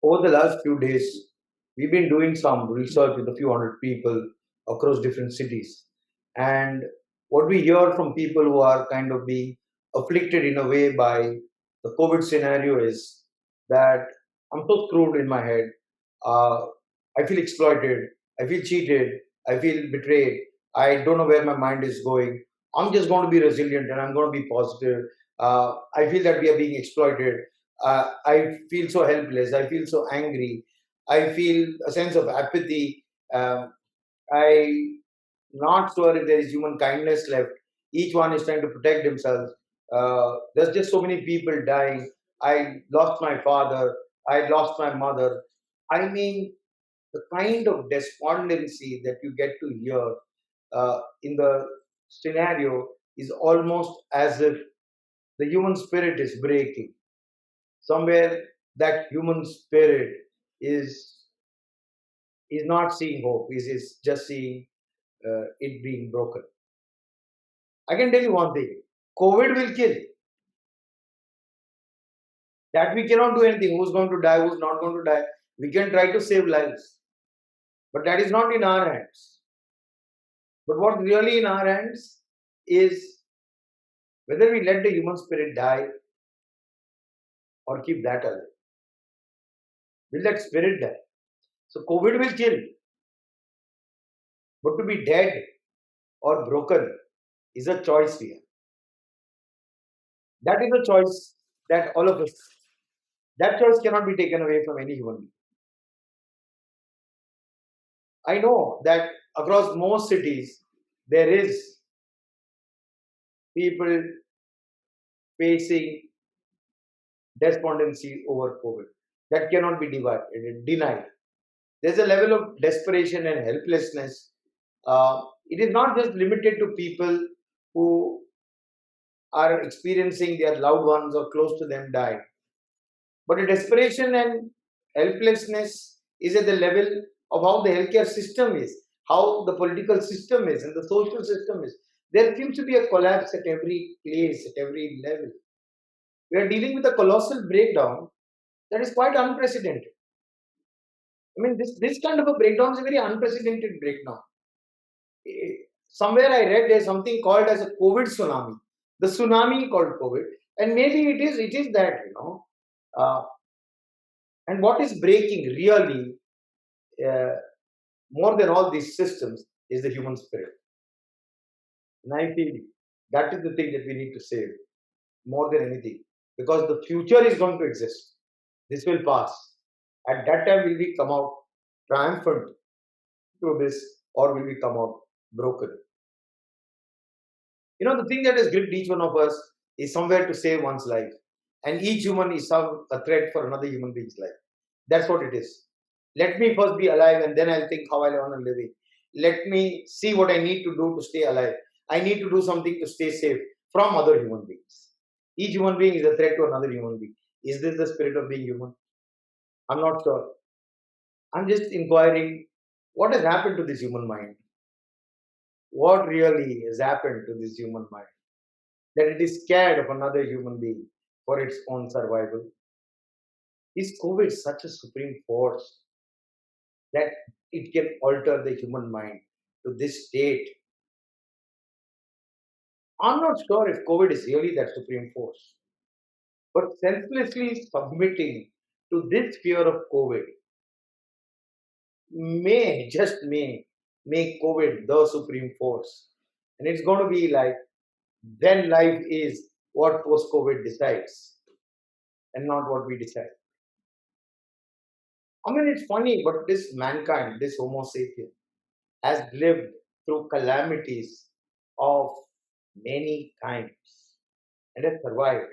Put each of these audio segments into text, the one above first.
Over the last few days, we've been doing some research with a few hundred people across different cities. And what we hear from people who are kind of being afflicted in a way by the COVID scenario is that I'm so screwed in my head. Uh, I feel exploited. I feel cheated. I feel betrayed. I don't know where my mind is going. I'm just going to be resilient and I'm going to be positive. I feel that we are being exploited. I feel so helpless. I feel so angry. I feel a sense of apathy. I'm not sure if there is human kindness left. Each one is trying to protect themselves. There's just so many people dying. I lost my father. I lost my mother. I mean, the kind of despondency that you get to hear in the scenario is almost as if the human spirit is breaking. Somewhere that human spirit is is not seeing hope. Is just seeing it being broken. I can tell you one thing: COVID will kill. That we cannot do anything. Who's going to die? Who's not going to die? We can try to save lives, but that is not in our hands. But what's really in our hands is whether we let the human spirit die or keep that alive. Will that spirit die? So COVID will kill, but to be dead or broken is a choice we have. That is a choice that all of us. That choice cannot be taken away from any human being. I know that across most cities there is people facing despondency over COVID. That cannot be denied. There's a level of desperation and helplessness. It is not just limited to people who are experiencing their loved ones or close to them dying. But the desperation and helplessness is at the level of how the healthcare system is, how the political system is, and the social system is. There seems to be a collapse at every place, at every level. We are dealing with a colossal breakdown that is quite unprecedented. I mean, this kind of a breakdown is a very unprecedented breakdown. Somewhere I read there's something called as a COVID tsunami. The tsunami called COVID, and maybe it is that Uh, and what is breaking really, uh, more than all these systems, is the human spirit. And I feel that is the thing that we need to save more than anything, because the future is going to exist. This will pass. At that time, will we come out triumphant through this, or will we come out broken? The thing that has gripped each one of us is somewhere to save one's life. And each human is a threat for another human being's life. That's what it is. Let me first be alive and then I'll think how I'll earn a living. Let me see what I need to do to stay alive. I need to do something to stay safe from other human beings. Each human being is a threat to another human being. Is this the spirit of being human? I'm not sure. I'm just inquiring what has happened to this human mind? What really has happened to this human mind? That it is scared of another human being for its own survival. Is COVID such a supreme force that it can alter the human mind to this state? I'm not sure if COVID is really that supreme force, but selflessly submitting to this fear of COVID may, just may, make COVID the supreme force. And it's going to be like, then life is what post COVID decides and not what we decide. I mean, it's funny, but this mankind, this Homo sapien, has lived through calamities of many kinds and has survived.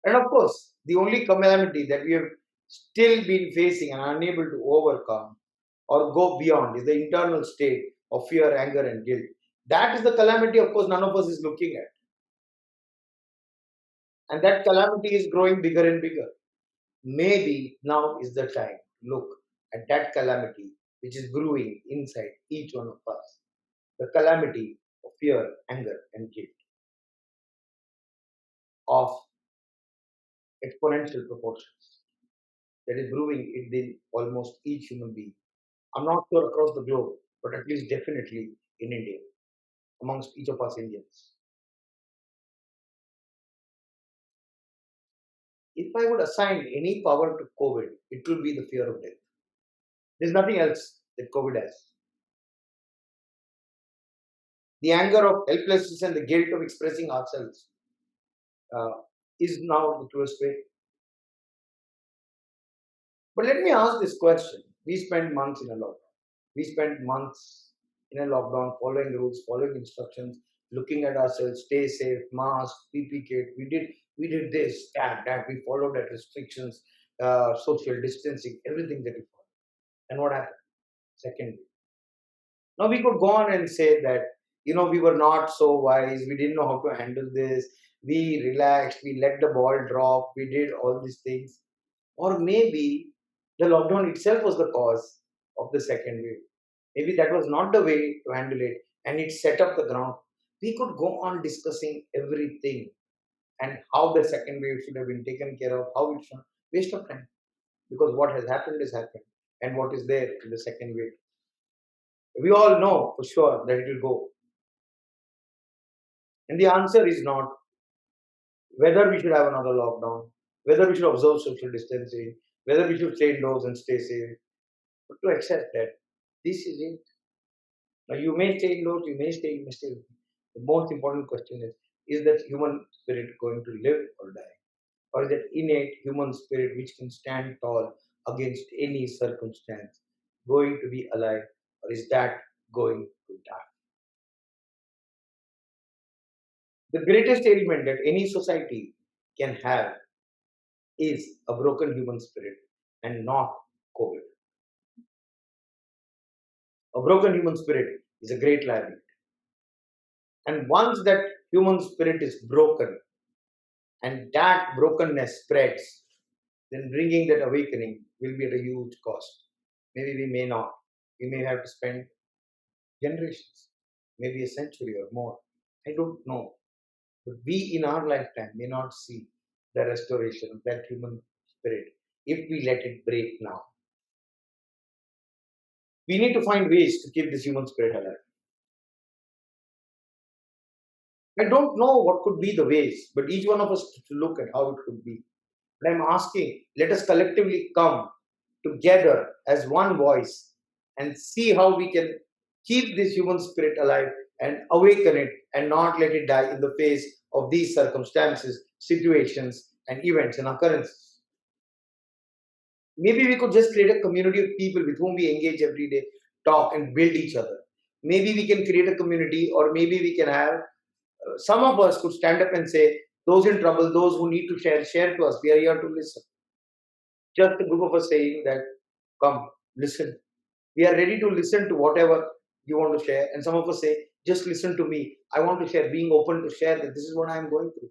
And of course, the only calamity that we have still been facing and unable to overcome or go beyond is the internal state of fear, anger, and guilt. That is the calamity, of course, none of us is looking at. And that calamity is growing bigger and bigger. Maybe now is the time to look at that calamity which is brewing inside each one of us, the calamity of fear, anger, and guilt of exponential proportions. that is brewing in almost each human being. I'm not sure across the globe, but at least definitely in India, amongst each of us Indians. If I would assign any power to COVID, it will be the fear of death. There's nothing else that COVID has. The anger of helplessness and the guilt of expressing ourselves uh, is now the truest way. But let me ask this question. We spent months in a lockdown. We spent months in a lockdown following rules, following instructions, looking at ourselves, stay safe, mask, PP kit. We did this, that. We followed that restrictions, social distancing, everything that we followed. And what happened? Second, now we could go on and say that, we were not so wise, we didn't know how to handle this, we relaxed, we let the ball drop, we did all these things. Or maybe the lockdown itself was the cause of the second wave. Maybe that was not the way to handle it and it set up the ground. We could go on discussing everything and how the second wave should have been taken care of, how it should waste of time. Because what has happened is happened and what is there in the second wave. We all know for sure that it will go. And the answer is not whether we should have another lockdown, whether we should observe social distancing, whether we should stay indoors and stay safe, but to accept that this is it. Now, you may stay indoors, you may stay. The most important question is that human spirit going to live or die? Or is that innate human spirit which can stand tall against any circumstance going to be alive? Or is that going to die? The greatest ailment that any society can have is a broken human spirit and not COVID. A broken human spirit is a great liability. And once that human spirit is broken and that brokenness spreads, then bringing that awakening will be at a huge cost. Maybe we may not. We may have to spend generations, maybe a century or more. I don't know. But we in our lifetime may not see the restoration of that human spirit if we let it break now. We need to find ways to keep this human spirit alive. I don't know what could be the ways, but each one of us to look at how it could be. But I'm asking, let us collectively come together as one voice and see how we can keep this human spirit alive and awaken it and not let it die in the face of these circumstances, situations, and events and occurrences. Maybe we could just create a community of people with whom we engage every day, talk and build each other. Maybe we can create a community, or maybe we can have some of us could stand up and say, those in trouble, those who need to share, share to us. We are here to listen. Just a group of us saying that, come, listen. We are ready to listen to whatever you want to share. And some of us say, just listen to me. I want to share, being open to share that this is what I am going through.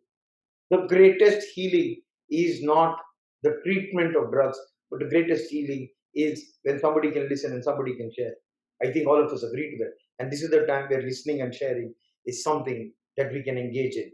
The greatest healing is not the treatment of drugs, but the greatest healing is when somebody can listen and somebody can share. I think all of us agree to that. And this is the time where listening and sharing is something that we can engage in.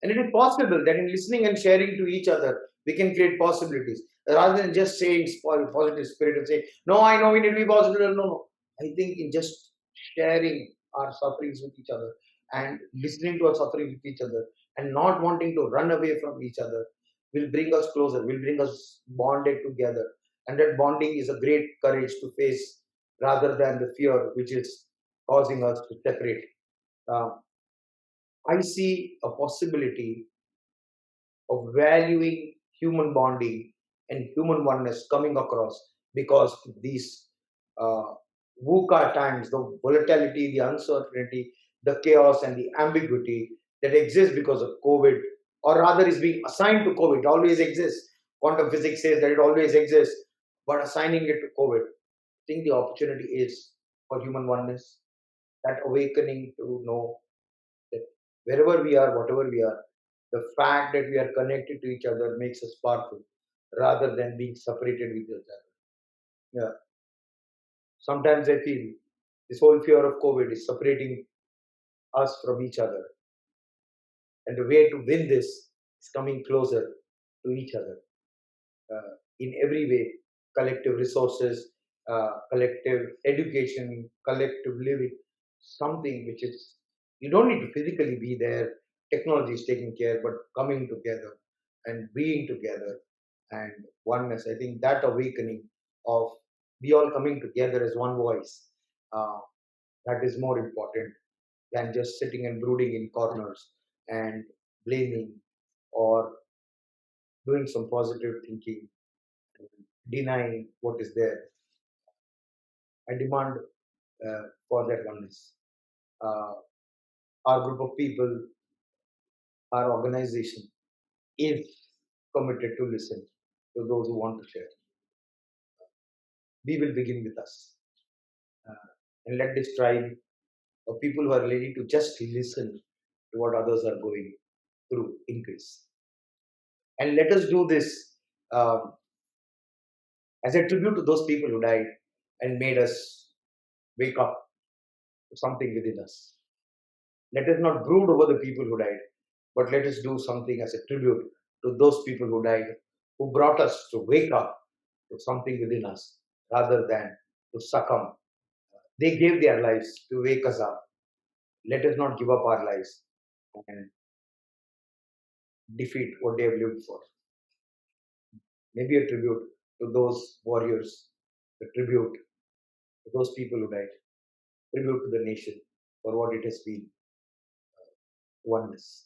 And it is possible that in listening and sharing to each other, we can create possibilities rather than just saying positive spirit and say, no, I know we need to be positive. No, no. I think in just sharing our sufferings with each other and listening to our suffering with each other and not wanting to run away from each other will bring us closer, will bring us bonded together. And that bonding is a great courage to face rather than the fear which is causing us to separate. Uh, I see a possibility of valuing human bonding and human oneness coming across because these uh, VUCA times, the volatility, the uncertainty, the chaos, and the ambiguity that exists because of COVID, or rather is being assigned to COVID. It always exists. Quantum physics says that it always exists, but assigning it to COVID, I think the opportunity is for human oneness, that awakening to know that wherever we are, whatever we are, the fact that we are connected to each other makes us powerful rather than being separated with each other. Yeah. Sometimes I feel this whole fear of COVID is separating us from each other. And the way to win this is coming closer to each other. in every way, collective resources, collective education, collective living, something which is, you don't need to physically be there, technology is taking care, but coming together and being together and oneness. I think that awakening of we all coming together as one voice, uh, that is more important than just sitting and brooding in corners and blaming or doing some positive thinking, denying what is there. I demand for that oneness. Uh, our group of people, our organization is committed to listen to those who want to share. We will begin with us. And let this tribe of people who are ready to just listen to what others are going through increase. And let us do this um, as a tribute to those people who died and made us wake up to something within us. Let us not brood over the people who died, but let us do something as a tribute to those people who died, who brought us to wake up to something within us rather than to succumb. They gave their lives to wake us up. Let us not give up our lives and defeat what they have lived for. Maybe a tribute to those warriors, a tribute to those people who died, tribute to the nation for what it has been, oneness.